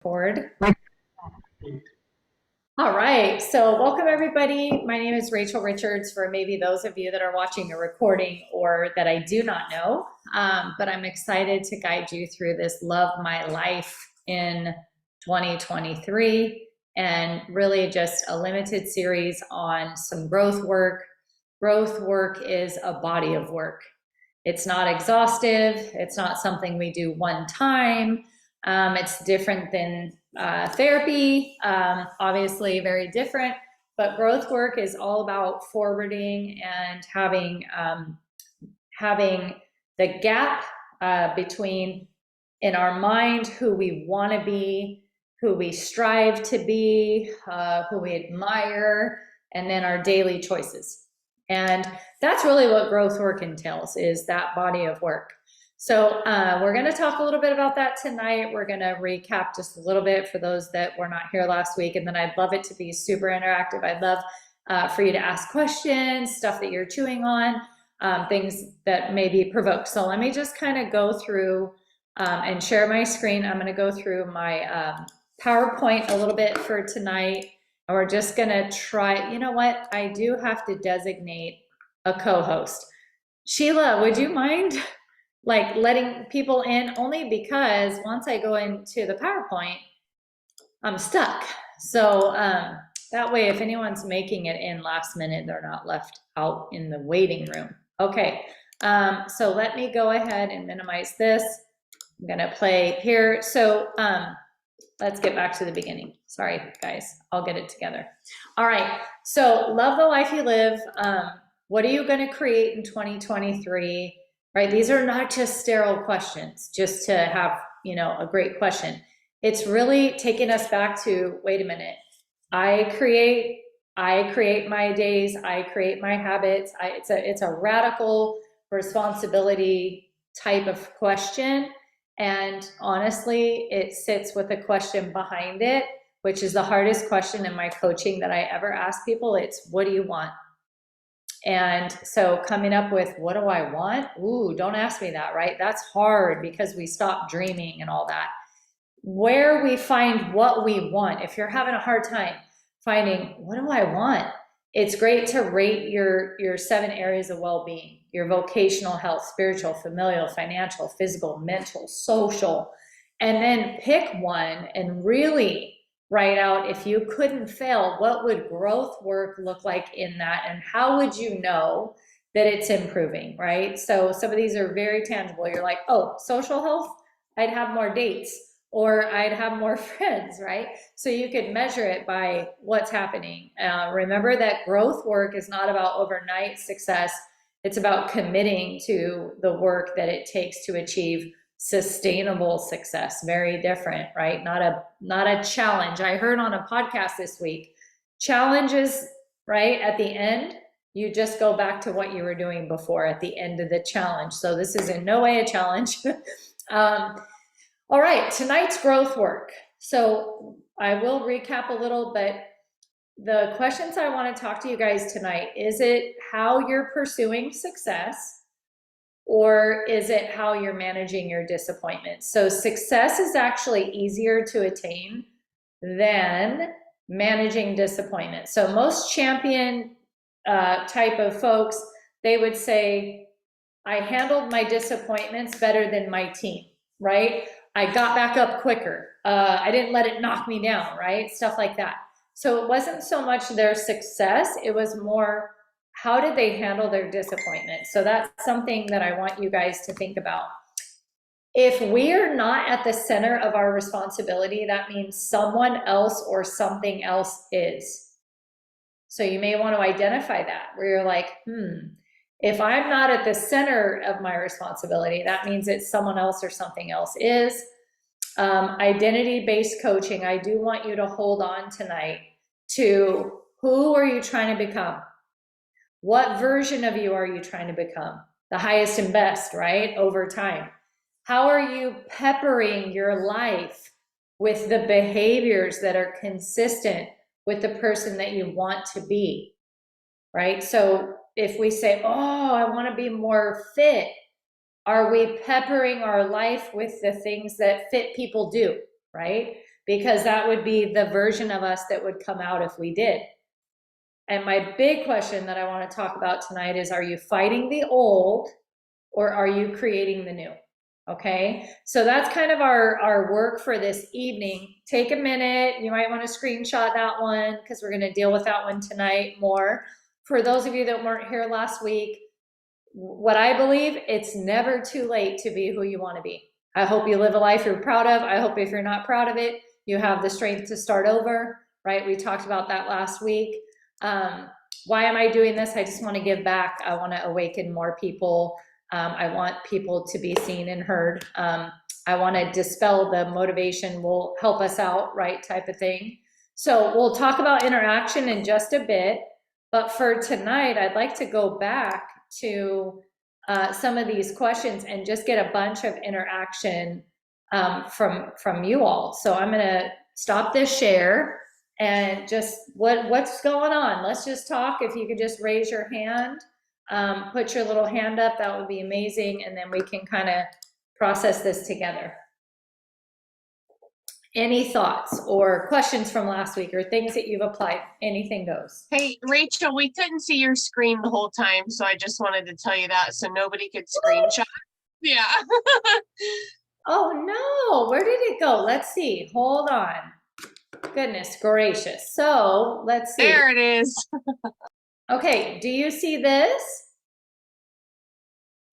Record. All right, so welcome everybody. My name is Rachel Richards, for maybe those of you that are watching a recording or that I do not know, but I'm excited to guide you through this Love My Life in 2023, and really just a limited series on some growth work. Growth work is a body of work. It's not exhaustive. It's not something we do one time. It's different than therapy, obviously very different, but growth work is all about forwarding and having the gap between in our mind who we want to be, who we strive to be, who we admire, and then our daily choices. And that's really what growth work entails, is that body of work. So we're going to talk a little bit about that tonight. We're going to recap just a little bit for those that were not here last week. And then I'd love it to be super interactive. I'd love for you to ask questions, stuff that you're chewing on, things that may be provoked. So let me just kind of go through and share my screen. I'm going to go through my PowerPoint a little bit for tonight. And we're just going to try, you know what? I do have to designate a co-host. Sheila, would you mind like letting people in? Only because once I go into the PowerPoint, I'm stuck. So that way, if anyone's making it in last minute, they're not left out in the waiting room. Okay, so let me go ahead and minimize this. I'm gonna play here. So let's get back to the beginning. Sorry, guys, I'll get it together. All right, so love the life you live. What are you gonna create in 2023? Right, these are not just sterile questions, just to have, you know, a great question. It's really taking us back to, wait a minute, I create my days, I create my habits. It's a radical responsibility type of question. And honestly, it sits with a question behind it, which is the hardest question in my coaching that I ever ask people. It's, what do you want? And so coming up with, what do I want? Ooh, don't ask me that, right? That's hard because we stop dreaming and all that. Where we find what we want, if you're having a hard time finding, what do I want? It's great to rate your 7 areas of well-being, your vocational health, spiritual, familial, financial, physical, mental, social, and then pick one and really write out, if you couldn't fail, what would growth work look like in that, and how would you know that it's improving, right? So some of these are very tangible. You're like, oh, social health, I'd have more dates, or I'd have more friends, right? So you could measure it by what's happening. Remember that growth work is not about overnight success. It's about committing to the work that it takes to achieve sustainable success. Very different, right? Not a challenge. I heard on a podcast this week, challenges, right? At the end, you just go back to what you were doing before at the end of the challenge. So this is in no way a challenge. All right, tonight's growth work. So I will recap a little, but the questions I want to talk to you guys tonight, is it how you're pursuing success, or is it how you're managing your disappointment? So success is actually easier to attain than managing disappointment. So most champion type of folks, they would say, I handled my disappointments better than my team, right? I got back up quicker. I didn't let it knock me down, right? Stuff like that. So it wasn't so much their success, it was more, how did they handle their disappointment? So that's something that I want you guys to think about. If we are not at the center of our responsibility, that means someone else or something else is. So you may want to identify that, where you're like, if I'm not at the center of my responsibility, that means it's someone else or something else is. Identity-based coaching, I do want you to hold on tonight to, who are you trying to become? What version of you are you trying to become? The highest and best, right? Over time. How are you peppering your life with the behaviors that are consistent with the person that you want to be, right? So if we say, oh, I want to be more fit, are we peppering our life with the things that fit people do, right? because that would be the version of us that would come out if we did. And my big question that I want to talk about tonight is, are you fighting the old or are you creating the new? Okay, so that's kind of our work for this evening. Take a minute. You might want to screenshot that one because we're going to deal with that one tonight more. For those of you that weren't here last week, what I believe, it's never too late to be who you want to be. I hope you live a life you're proud of. I hope if you're not proud of it, you have the strength to start over, right? We talked about that last week. Why am I doing this? I just want to give back. I want to awaken more people. I want people to be seen and heard. I want to dispel the motivation will help us out, right, type of thing. So we'll talk about interaction in just a bit. But for tonight, I'd like to go back to some of these questions and just get a bunch of interaction from you all. So I'm going to stop this share and just what's going on. Let's just talk. If you could just raise your hand, put your little hand up, that would be amazing. And then we can kind of process this together. Any thoughts or questions from last week or things that you've applied? Anything goes. Hey, Rachel, we couldn't see your screen the whole time, so I just wanted to tell you that so nobody could screenshot. Yeah. Oh no, where did it go? Let's see. Hold on. Goodness gracious. So let's see. There it is. Okay, do you see this?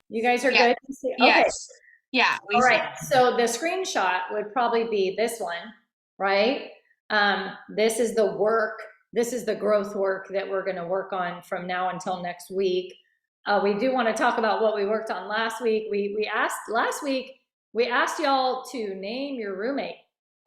You guys are good to see? Okay. Yes. Yeah. All right. So the screenshot would probably be this one, right? This is the work. This is the growth work that we're going to work on from now until next week. We do want to talk about what we worked on last week. We asked y'all to name your roommate.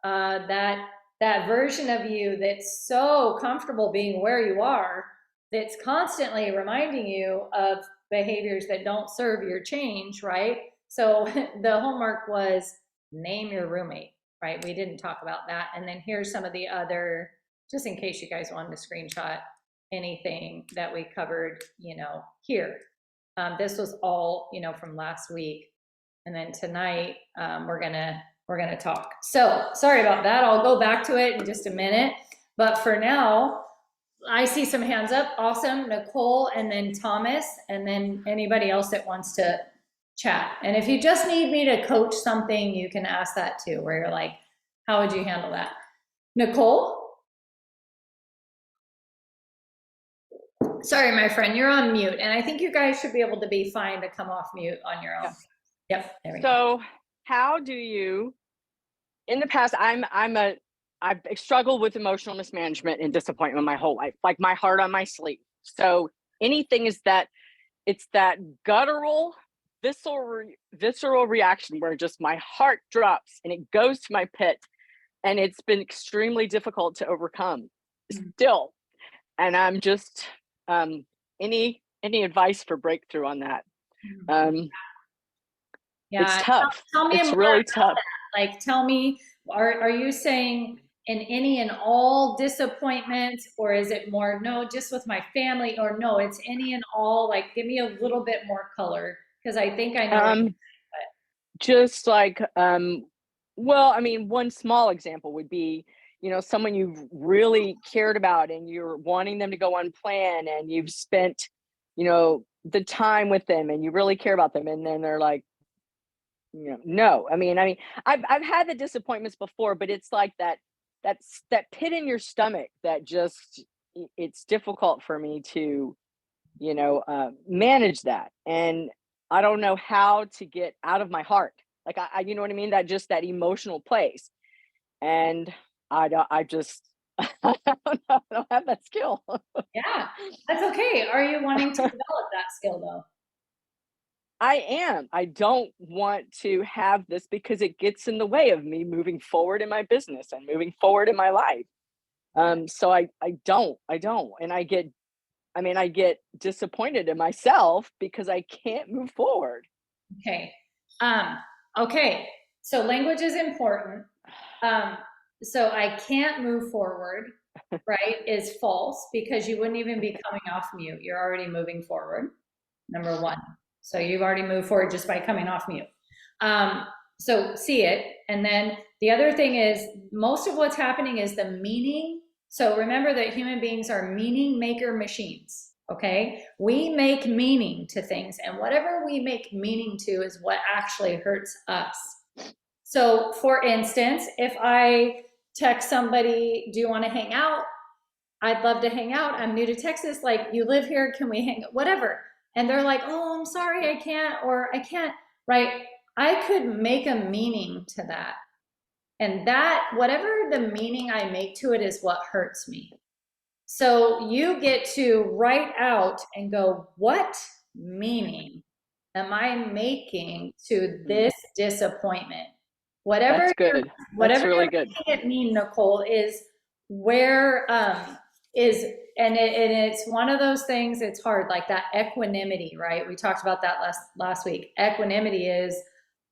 That version of you that's so comfortable being where you are, that's constantly reminding you of behaviors that don't serve your change, right? So the homework was name your roommate, right? We didn't talk about that. And then here's some of the other, just in case you guys wanted to screenshot anything that we covered, here. This was all, from last week. And then tonight, we're gonna talk. So sorry about that. I'll go back to it in just a minute. But for now, I see some hands up. Awesome. Nicole, and then Thomas, and then anybody else that wants to chat. And if you just need me to coach something, you can ask that too, where you're like, how would you handle that? Nicole? Sorry, my friend, you're on mute. And I think you guys should be able to be fine to come off mute on your own. Yep, there we go. So how do you, in the past, I've struggled with emotional mismanagement and disappointment my whole life, like my heart on my sleeve. So anything is that, it's that guttural, visceral reaction where just my heart drops and it goes to my pit. And it's been extremely difficult to overcome still. And I'm just, any advice for breakthrough on that? Yeah, it's tough. Tell me it's more really about tough. that. Like, tell me, are you saying in any and all disappointments, or is it more, no, just with my family, or no, it's any and all? Like, give me a little bit more color, because I think I know. Just like, well, I mean, one small example would be, someone you've really cared about and you're wanting them to go on plan and you've spent, the time with them and you really care about them. And then they're like, no. I mean, I've had the disappointments before, but it's like that pit in your stomach that just, it's difficult for me to, manage that. And I don't know how to get out of my heart. Like, I you know what I mean? That just that emotional place. And I don't have that skill. Yeah, that's okay. Are you wanting to develop that skill though? I am. I don't want to have this because it gets in the way of me moving forward in my business and moving forward in my life. So I don't. And I get disappointed in myself because I can't move forward. Okay. Okay. So language is important. So I can't move forward, right, is false, because you wouldn't even be coming off mute. You're already moving forward, number one. So you've already moved forward just by coming off mute. So see it. And then the other thing is most of what's happening is the meaning. So remember that human beings are meaning maker machines. Okay. We make meaning to things, and whatever we make meaning to is what actually hurts us. So for instance, if I text somebody, do you want to hang out? I'd love to hang out. I'm new to Texas. Like, you live here. Can we hang out? Whatever. And they're like, oh, I'm sorry, I can't, or I can't, right? I could make a meaning to that. And that, whatever the meaning I make to it is what hurts me. So you get to write out and go, what meaning am I making to this disappointment? Whatever, That's good. whatever That's really you're good. making it mean, Nicole, is where is, and it's one of those things, it's hard, like that equanimity, right? We talked about that last week. Equanimity is,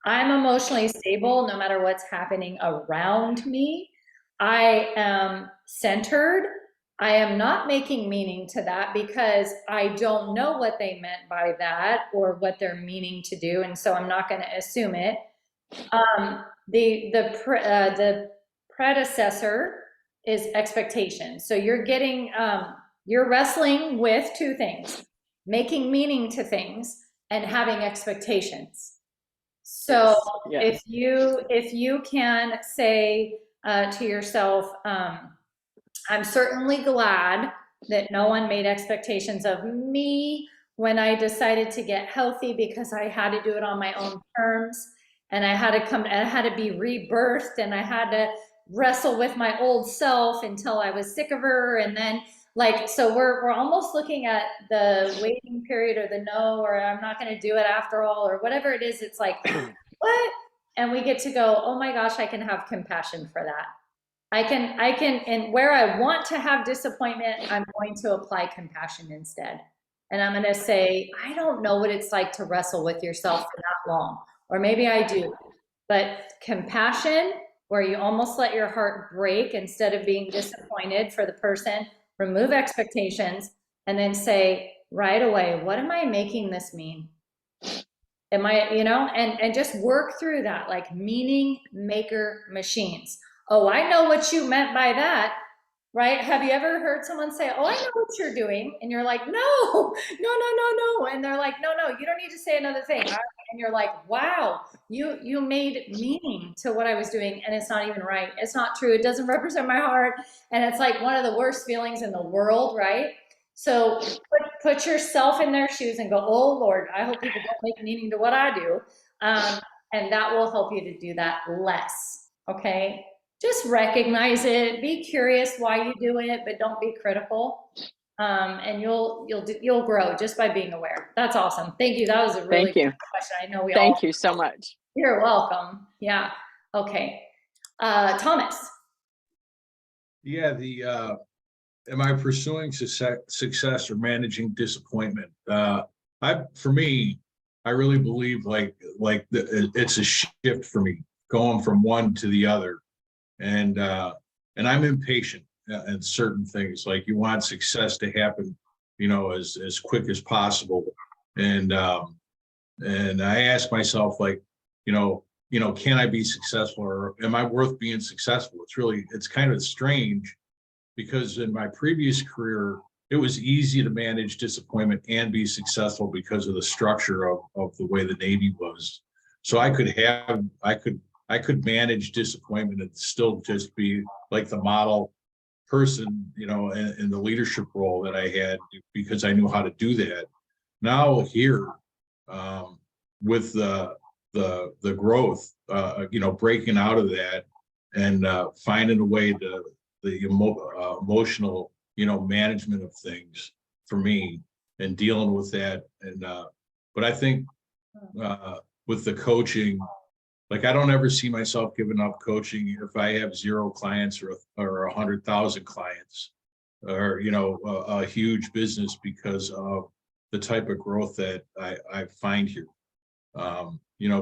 I'm emotionally stable no matter what's happening around me. I am centered. I am not making meaning to that because I don't know what they meant by that or what they're meaning to do, and so I'm not going to assume it. The predecessor is expectation. So you're getting, you're wrestling with two things: making meaning to things and having expectations. So Yes. if you can say to yourself, I'm certainly glad that no one made expectations of me when I decided to get healthy, because I had to do it on my own terms, and I had to be rebirthed, and I had to wrestle with my old self until I was sick of her. And then, like, so we're almost looking at the waiting period, or the no, or I'm not going to do it after all, or whatever it is. It's like, what? And we get to go, oh my gosh, I can have compassion for that. I can, and where I want to have disappointment, I'm going to apply compassion instead. And I'm going to say, I don't know what it's like to wrestle with yourself for that long, or maybe I do, but compassion, where you almost let your heart break instead of being disappointed for the person, remove expectations, and then say right away, what am I making this mean? Am I, and just work through that, like meaning maker machines. Oh, I know what you meant by that, right? Have you ever heard someone say, oh, I know what you're doing? And you're like, no. And they're like, no, you don't need to say another thing. And you're like, wow, you made meaning to what I was doing, and it's not even right. It's not true. It doesn't represent my heart. And it's like one of the worst feelings in the world, right? So put yourself in their shoes and go, oh Lord, I hope people don't make meaning to what I do. And that will help you to do that less, okay? Just recognize it, be curious why you do it, but don't be critical. And you'll grow just by being aware. That's awesome. Thank you. That was a really good question. I know we all. Thank you so much. You're welcome. Yeah. Okay. Thomas. Yeah, am I pursuing success or managing disappointment? For me, I really believe it's a shift for me, going from one to the other. And I'm impatient in certain things. Like, you want success to happen, as quick as possible. And I ask myself, like, can I be successful, or am I worth being successful? It's kind of strange, because in my previous career, it was easy to manage disappointment and be successful because of the structure of the way the Navy was. So I could manage disappointment and still just be like the model person, in the leadership role that I had, because I knew how to do that. Now here, with the growth, breaking out of that and finding a way to the emotional, management of things for me, and dealing with that. And but I think with the coaching, like, I don't ever see myself giving up coaching if I have 0 clients or 100,000 clients, or a huge business, because of the type of growth that I find here.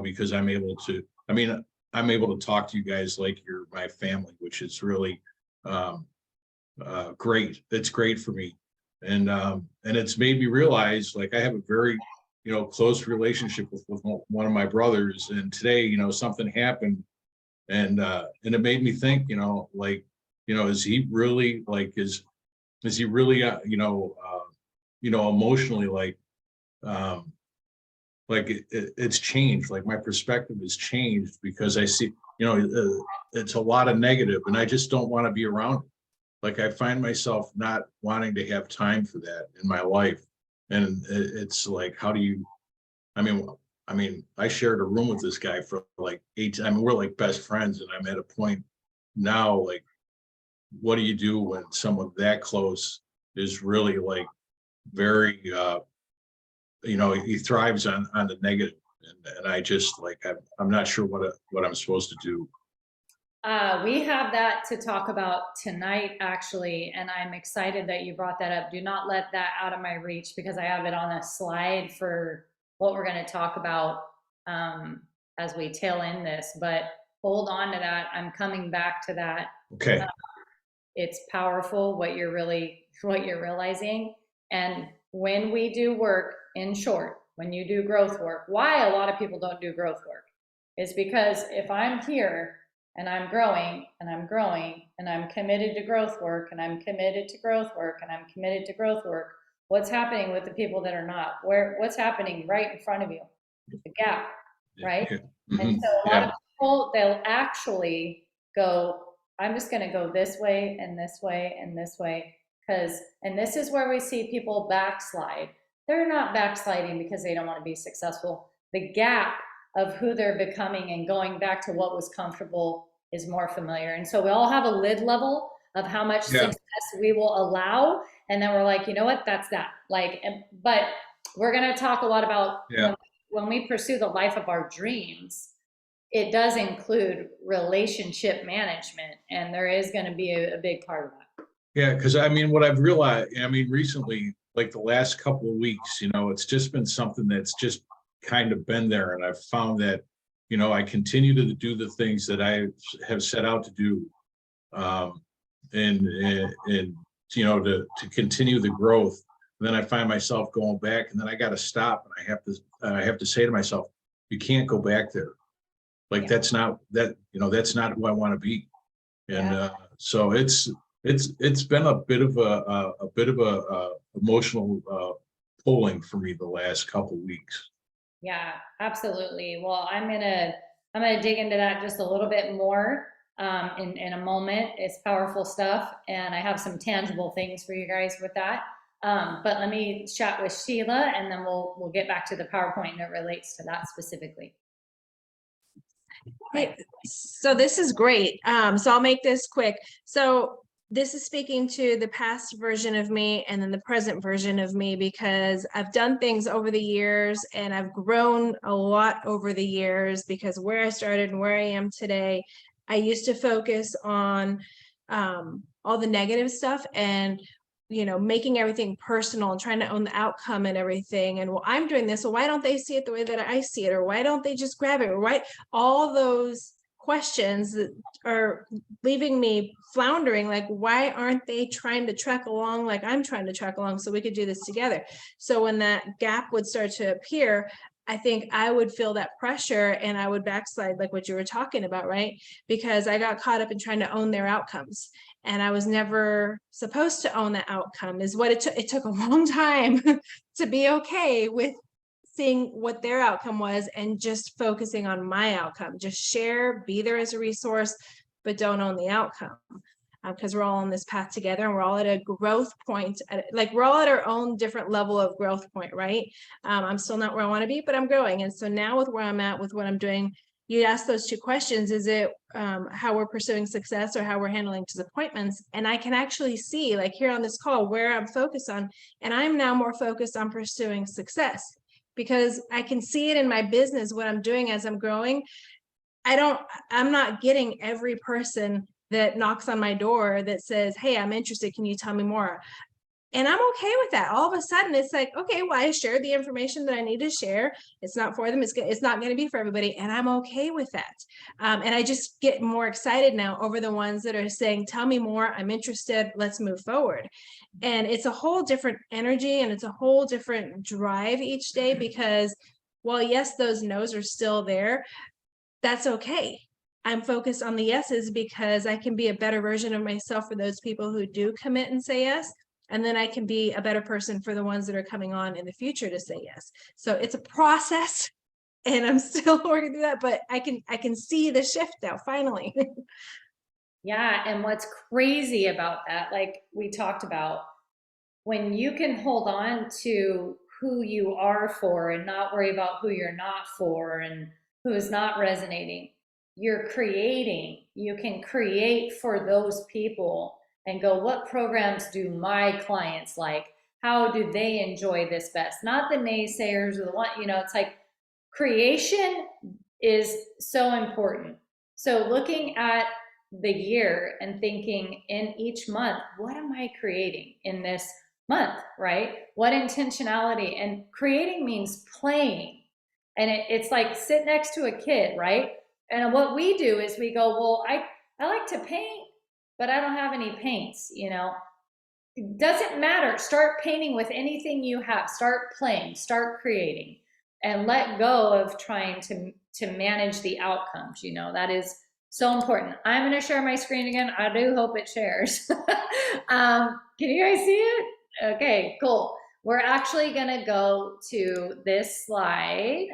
Because I'm able to talk to you guys like you're my family, which is really great. It's great for me, and it's made me realize, like, I have a very close relationship with one of my brothers. And today, something happened And it made me think, like, is he really like, is he really, emotionally like it's changed. Like my perspective has changed because I see, it's a lot of negative and I just don't want to be around it. Like I find myself not wanting to have time for that in my life. And it's like, how do you, I mean, I shared a room with this guy for like 8, I mean, we're like best friends and I'm at a point now, like, what do you do when someone that close is really like very, he thrives on the negative, and I just like I'm not sure what I'm supposed to do. We have that to talk about tonight, actually, and I'm excited that you brought that up. Do not let that out of my reach because I have it on a slide for what we're going to talk about as we tail end this. But hold on to that. I'm coming back to that. Okay. It's powerful what you're realizing. And when we do work, in short, when you do growth work, why a lot of people don't do growth work is because if I'm here and I'm growing and I'm growing and I'm committed to growth work and I'm committed to growth work and I'm committed to growth work, what's happening with the people that are not? What's happening right in front of you? The gap, right? Yeah. And so a lot of people, they'll actually go, I'm just going to go this way and this way and this way. And this is where we see people backslide. They're not backsliding because they don't want to be successful. The gap of who they're becoming and going back to what was comfortable is more familiar. And so we all have a lid level of how much success we will allow. And then we're like, you know what, that's that. Like, but we're going to talk a lot about when we pursue the life of our dreams, it does include relationship management. And there is going to be a big part of that. Yeah, because I mean, what I've realized, I mean, recently, like the last couple of weeks, it's just been something that's just kind of been there. And I've found that, I continue to do the things that I have set out to do. And to continue the growth. And then I find myself going back and then I got to stop and I have to say to myself, you can't go back there. Like, that's not who I want to be. And so it's been a bit of a emotional pulling for me the last couple of weeks. Yeah, absolutely. Well, I'm gonna dig into that just a little bit more in a moment. It's powerful stuff, and I have some tangible things for you guys with that. But let me chat with Sheila, and then we'll get back to the PowerPoint that relates to that specifically. Hey, so this is great. So I'll make this quick. So this is speaking to the past version of me and then the present version of me, because I've done things over the years and I've grown a lot over the years, because where I started and where I am today, I used to focus on all the negative stuff and making everything personal and trying to own the outcome and everything. And well, I'm doing this. So why don't they see it the way that I see it? Or why don't they just grab it? Or why? All those questions that are leaving me floundering. Like, why aren't they trying to track along like I'm trying to track along so we could do this together? So when that gap would start to appear, I think I would feel that pressure and I would backslide, like what you were talking about, right? Because I got caught up in trying to own their outcomes. And I was never supposed to own that outcome, is what it took. It took a long time to be okay with seeing what their outcome was and just focusing on my outcome. Just share, be there as a resource, but don't own the outcome. Because we're all on this path together and we're all at a growth point. Like, we're all at our own different level of growth point, right? I'm still not where I want to be, but I'm growing. And so now with where I'm at, with what I'm doing, you asked those two questions. Is it how we're pursuing success or how we're handling disappointments? And I can actually see, like here on this call, where I'm focused on, and I'm now more focused on pursuing success, because I can see it in my business, what I'm doing as I'm growing. I'm not getting every person that knocks on my door that says, hey, I'm interested, can you tell me more? And I'm okay with that. All of a sudden, it's like, okay, well, I shared the information that I need to share. It's not for them. It's not going to be for everybody. And I'm okay with that. And I just get more excited now over the ones that are saying, tell me more. I'm interested. Let's move forward. And it's a whole different energy and it's a whole different drive each day, because while yes, those no's are still there, that's okay. I'm focused on the yeses because I can be a better version of myself for those people who do commit and say yes. And then I can be a better person for the ones that are coming on in the future to say yes. So it's a process and I'm still working through that, but I can see the shift now, finally. Yeah, and what's crazy about that, like we talked about, when you can hold on to who you are for and not worry about who you're not for and who is not resonating, you're creating. You can create for those people and go, what programs do my clients like? How do they enjoy this best? Not the naysayers or the one, it's like creation is so important. So looking at the year and thinking in each month, what am I creating in this month, right? What intentionality? And creating means playing. And it's like sit next to a kid, right? And what we do is we go, well, I like to paint, but I don't have any paints, It doesn't matter. Start painting with anything you have. Start playing, start creating, and let go of trying to manage the outcomes. That is so important. I'm going to share my screen again. I do hope it shares. Can you guys see it? Okay, cool. We're actually going to go to this slide.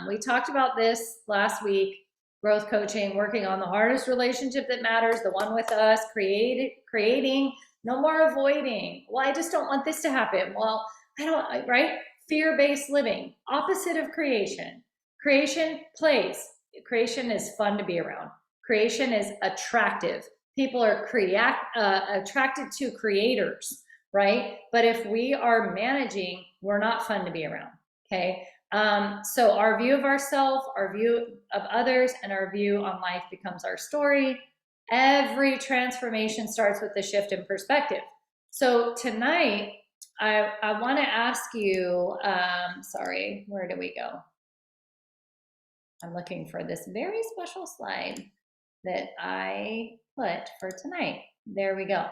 We talked about this last week, growth coaching, working on the hardest relationship that matters, the one with us, creating, no more avoiding. Well, I just don't want this to happen. Well, I don't, right? Fear-based living, opposite of creation. Creation plays. Creation is fun to be around. Creation is attractive. People are attracted to creators, right? But if we are managing, we're not fun to be around, okay? So our view of ourselves, our view of others, and our view on life becomes our story. Every transformation starts with the shift in perspective. So tonight, I want to ask you, sorry, where do we go? I'm looking for this very special slide that I put for tonight. There we go.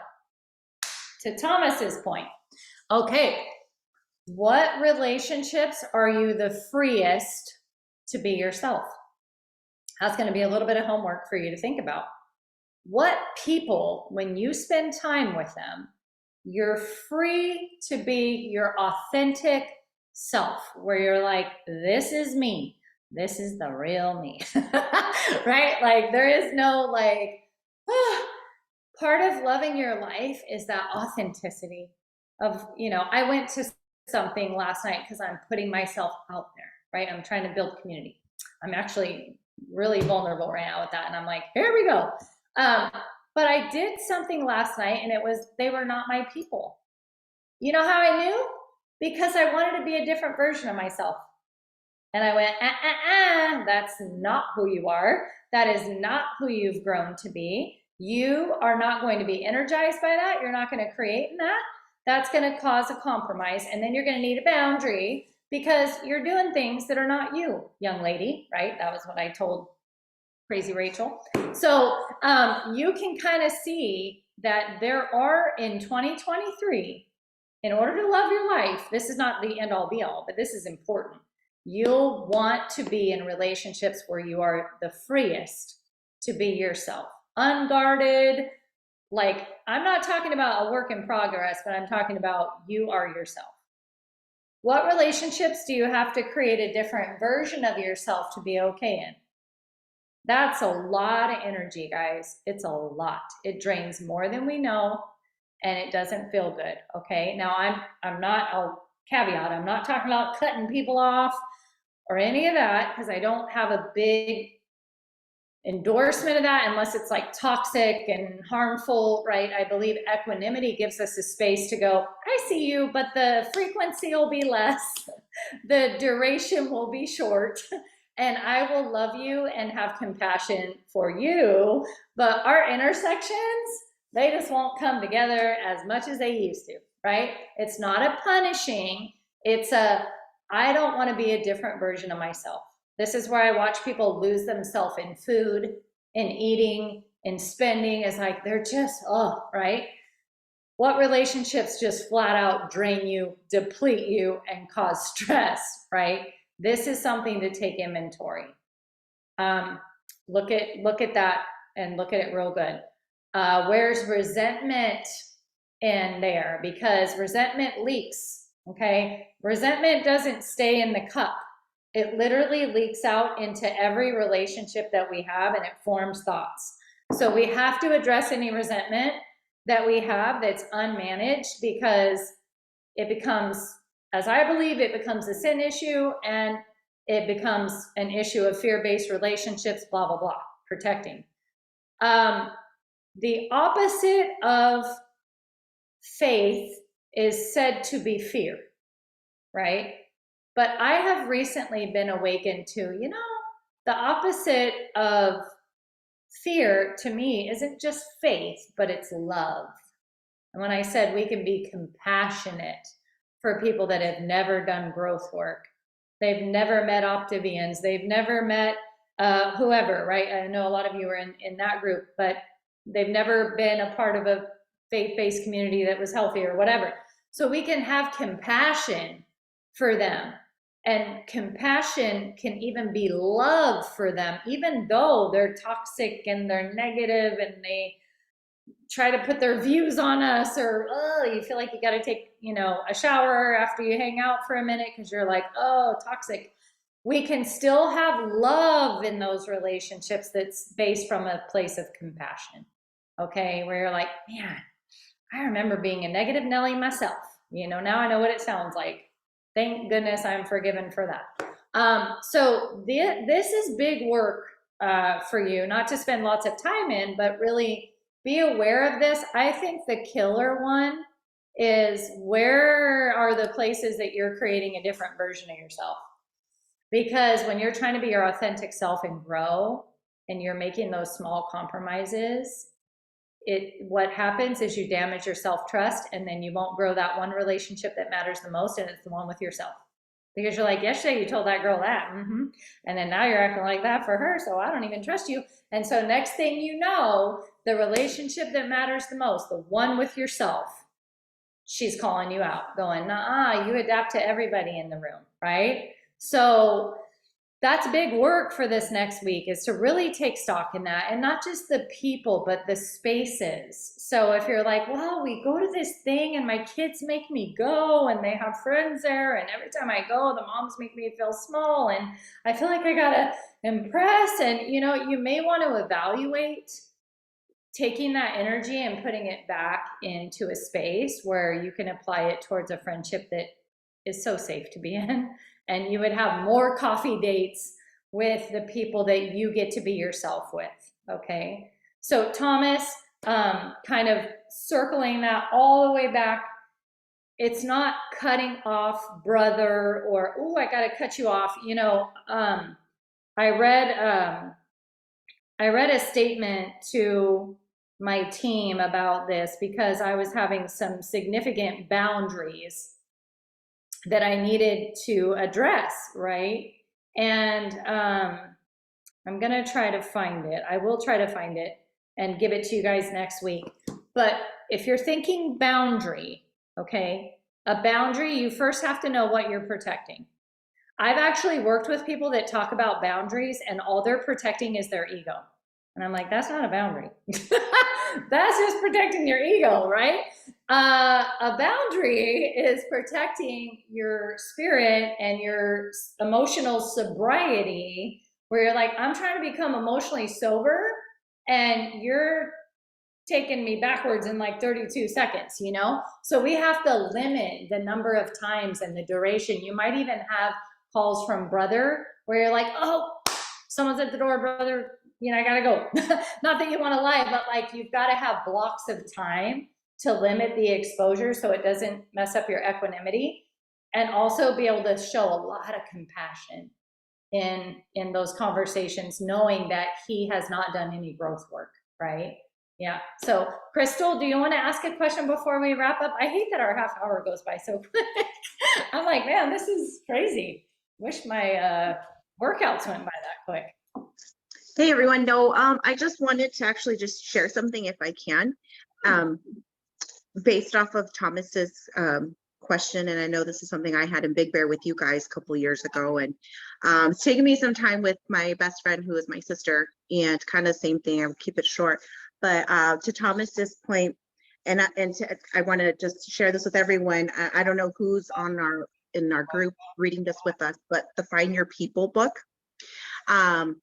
To Thomas's point. Okay, what relationships are you the freest to be yourself? That's going to be a little bit of homework for you to think about. What people, when you spend time with them, you're free to be your authentic self, where you're like, this is me. This is the real me, right? Like there is no part of loving your life is that authenticity of, I went to something last night because I'm putting myself out there, right? I'm trying to build community. I'm actually really vulnerable right now with that. And I'm like, here we go. But I did something last night and they were not my people. You know how I knew? Because I wanted to be a different version of myself. And I went, that's not who you are. That is not who you've grown to be. You are not going to be energized by that. You're not going to create in that. That's going to cause a compromise. And then you're going to need a boundary because you're doing things that are not you, young lady, right? That was what I told Crazy Rachel. So you can kind of see that there are in 2023, in order to love your life, this is not the end all be all, but this is important. You'll want to be in relationships where you are the freest to be yourself, unguarded. Like, I'm not talking about a work in progress, but I'm talking about you are yourself. What relationships do you have to create a different version of yourself to be okay in? That's a lot of energy, guys. It's a lot. It drains more than we know, and it doesn't feel good, okay? Now, I'm not, I'll caveat, I'm not talking about cutting people off or any of that, because I don't have a big endorsement of that unless it's like toxic and harmful, right? I believe equanimity gives us a space to go, I see you, but the frequency will be less, the duration will be short, and I will love you and have compassion for you, but our intersections, they just won't come together as much as they used to, right? It's not a punishing, it's a, I don't want to be a different version of myself. This is where I watch people lose themselves in food, in eating, in spending. It's like they're just, right? What relationships just flat out drain you, deplete you, and cause stress, right? This is something to take inventory. look at that and look at it real good. Where's resentment in there? Because resentment leaks, okay? Resentment doesn't stay in the cup. It literally leaks out into every relationship that we have, and it forms thoughts. So we have to address any resentment that we have that's unmanaged, because it becomes, as I believe, it becomes a sin issue, and it becomes an issue of fear-based relationships, blah, blah, blah, protecting. The opposite of faith is said to be fear, right? But I have recently been awakened to, the opposite of fear to me isn't just faith, but it's love. And when I said we can be compassionate for people that have never done growth work, they've never met Optivians, they've never met whoever, right? I know a lot of you are in that group, but they've never been a part of a faith-based community that was healthy or whatever. So we can have compassion for them. And compassion can even be love for them, even though they're toxic and they're negative and they try to put their views on us, or you feel like you got to take a shower after you hang out for a minute because you're like, oh, toxic. We can still have love in those relationships that's based from a place of compassion, okay? Where you're like, man, I remember being a negative Nelly myself. Now I know what it sounds like. Thank goodness I'm forgiven for that. So this is big work for you, not to spend lots of time in, but really be aware of this. I think the killer one is, where are the places that you're creating a different version of yourself? Because when you're trying to be your authentic self and grow, and you're making those small compromises, what happens is you damage your self-trust, and then you won't grow that one relationship that matters the most, and it's the one with yourself. Because you're like, yesterday you told that girl that, and then now you're acting like that for her, so I don't even trust you. And so next thing you know, the relationship that matters the most, the one with yourself, she's calling you out, going, nah, you adapt to everybody in the room, right? So that's big work for this next week, is to really take stock in that, and not just the people, but the spaces. So if you're like, well, we go to this thing and my kids make me go and they have friends there, and every time I go, the moms make me feel small and I feel like I gotta impress. And you may want to evaluate taking that energy and putting it back into a space where you can apply it towards a friendship that is so safe to be in. And you would have more coffee dates with the people that you get to be yourself with, okay? So Thomas, kind of circling that all the way back, it's not cutting off brother, or, oh, I gotta cut you off. I read a statement to my team about this, because I was having some significant boundaries that I needed to address, right? And I'm gonna try to find it. I will try to find it and give it to you guys next week. But if you're thinking boundary, okay, a boundary, you first have to know what you're protecting. I've actually worked with people that talk about boundaries and all they're protecting is their ego. And I'm like, that's not a boundary. That's just protecting your ego, right? A boundary is protecting your spirit and your emotional sobriety, where you're like, I'm trying to become emotionally sober and you're taking me backwards in like 32 seconds, So we have to limit the number of times and the duration. You might even have calls from brother where you're like, oh, someone's at the door, brother, I gotta go. Not that you want to lie, but like, you've got to have blocks of time to limit the exposure so it doesn't mess up your equanimity, and also be able to show a lot of compassion in those conversations, knowing that he has not done any growth work, right? Yeah. So Crystal, do you want to ask a question before we wrap up? I hate that our half hour goes by so quick. I'm like, man, this is crazy. Wish my workouts went by that quick. Hey everyone, no, I just wanted to actually just share something if I can, based off of Thomas's question, and I know this is something I had in Big Bear with you guys a couple of years ago, and it's taken me some time with my best friend who is my sister, and kind of same thing. I will keep it short, but to Thomas's point, and I want to just share this with everyone. I don't know who's in our group reading this with us, but the Find Your People book. Wow,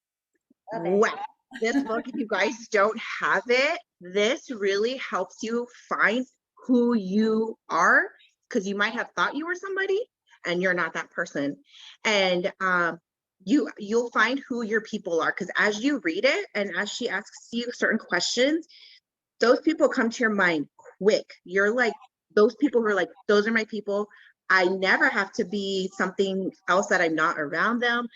this book, if you guys don't have it, this really helps you find who you are, because you might have thought you were somebody and you're not that person. And you'll find who your people are, because as you read it and as she asks you certain questions, those people come to your mind quick. You're like, those people who are like, those are my people. I never have to be something else that I'm not around them.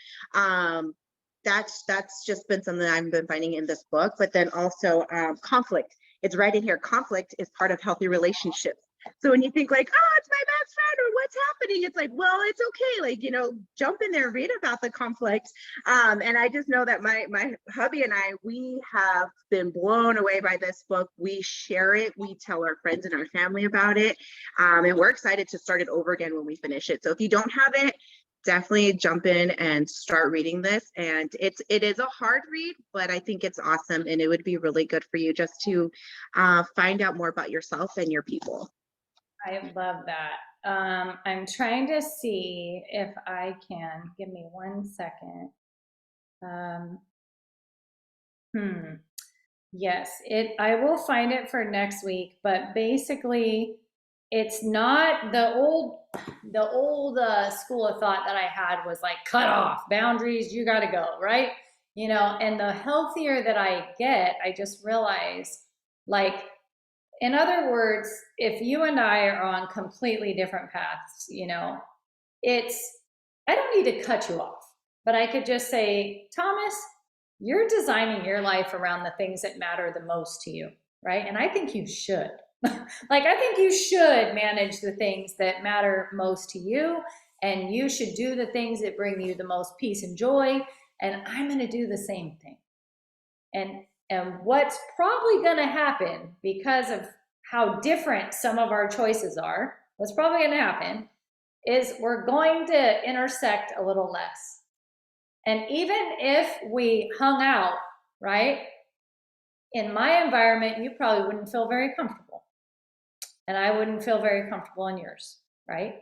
That's just been something that I've been finding in this book. But then also conflict. It's right in here. Conflict is part of healthy relationships. So when you think like, oh, it's my best friend or what's happening, it's like, well, it's okay. Like, you know, jump in there, read about the conflict. And I just know that my hubby and I, we have been blown away by this book. We share it. We tell our friends and our family about it. And we're excited to start it over again when we finish it. So if you don't have it, definitely jump in and start reading this. And it is a hard read, but I think it's awesome. And it would be really good for you just to find out more about yourself and your people. I love that. I'm trying to see if I can, give me 1 second. Yes, I will find it for next week, but basically it's not the old school of thought that I had was like, cut off boundaries, you got to go, right? You know, and the healthier that I get, I just realize, like, in other words, if you and I are on completely different paths, you know, I don't need to cut you off, but I could just say, Thomas, you're designing your life around the things that matter the most to you, right? And I think you should. Like, I think you should manage the things that matter most to you, and you should do the things that bring you the most peace and joy. And I'm going to do the same thing. And what's probably going to happen, because of how different some of our choices are, what's probably going to happen is we're going to intersect a little less. And even if we hung out, right, in my environment, you probably wouldn't feel very comfortable. And I wouldn't feel very comfortable in yours, right?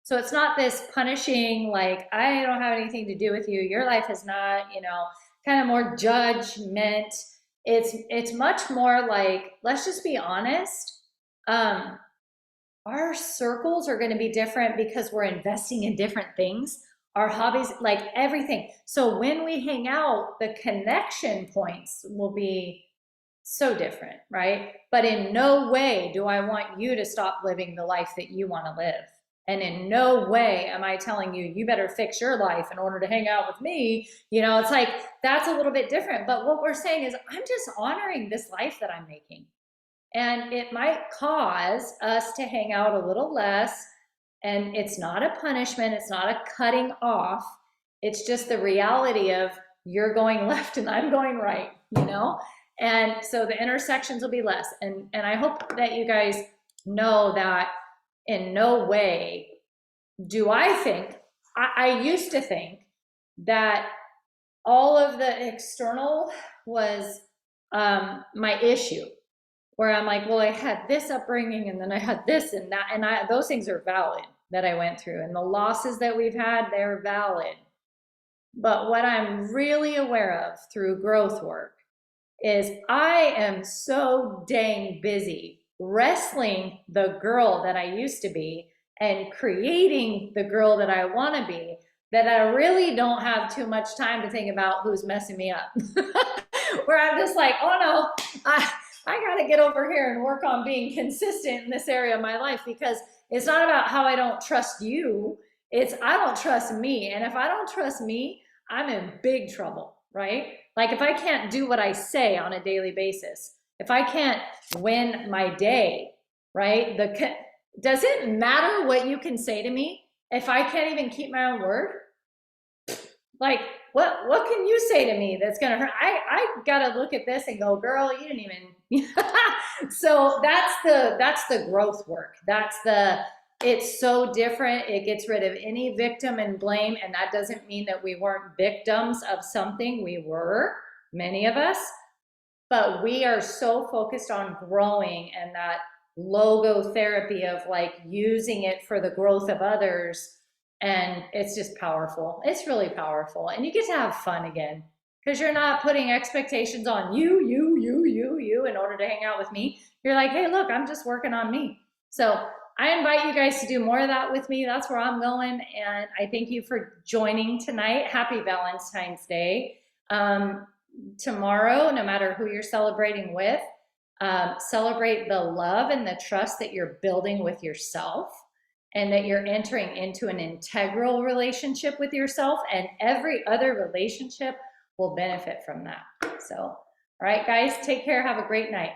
So it's not this punishing, like, I don't have anything to do with you. Your life is not, you know, kind of more judgment. It's much more like, let's just be honest. Our circles are going to be different because we're investing in different things. Our hobbies, like everything. So when we hang out, the connection points will be so different, right? But in no way do I want you to stop living the life that you want to live. And in no way am I telling you, you better fix your life in order to hang out with me. You know, it's like, that's a little bit different. But what we're saying is, I'm just honoring this life that I'm making. And it might cause us to hang out a little less. And it's not a punishment. It's not a cutting off. It's just the reality of you're going left and I'm going right, you know? And so the intersections will be less. And I hope that you guys know that in no way do I think, I used to think that all of the external was my issue, where I'm like, well, I had this upbringing and then I had this and that, and those things are valid that I went through, and the losses that we've had, they're valid. But what I'm really aware of through growth work is I am so dang busy wrestling the girl that I used to be and creating the girl that I want to be, that I really don't have too much time to think about who's messing me up. Where I'm just like, oh no, I got to get over here and work on being consistent in this area of my life, because it's not about how I don't trust you. It's I don't trust me. And if I don't trust me, I'm in big trouble, right? Like, if I can't do what I say on a daily basis, if I can't win my day, right? Does it matter what you can say to me if I can't even keep my own word? Like, what can you say to me that's gonna hurt? I gotta look at this and go, girl, you didn't even. So that's the growth work. That's the it's so different. It gets rid of any victim and blame. And that doesn't mean that we weren't victims of something. We were, many of us, but we are so focused on growing and that logo therapy of like using it for the growth of others. And it's just powerful. It's really powerful. And you get to have fun again because you're not putting expectations on you in order to hang out with me. You're like, hey, look, I'm just working on me. So I invite you guys to do more of that with me. That's where I'm going. And I thank you for joining tonight. Happy Valentine's Day. Tomorrow, no matter who you're celebrating with, celebrate the love and the trust that you're building with yourself and that you're entering into an integral relationship with yourself, and every other relationship will benefit from that. So, all right, guys, take care. Have a great night.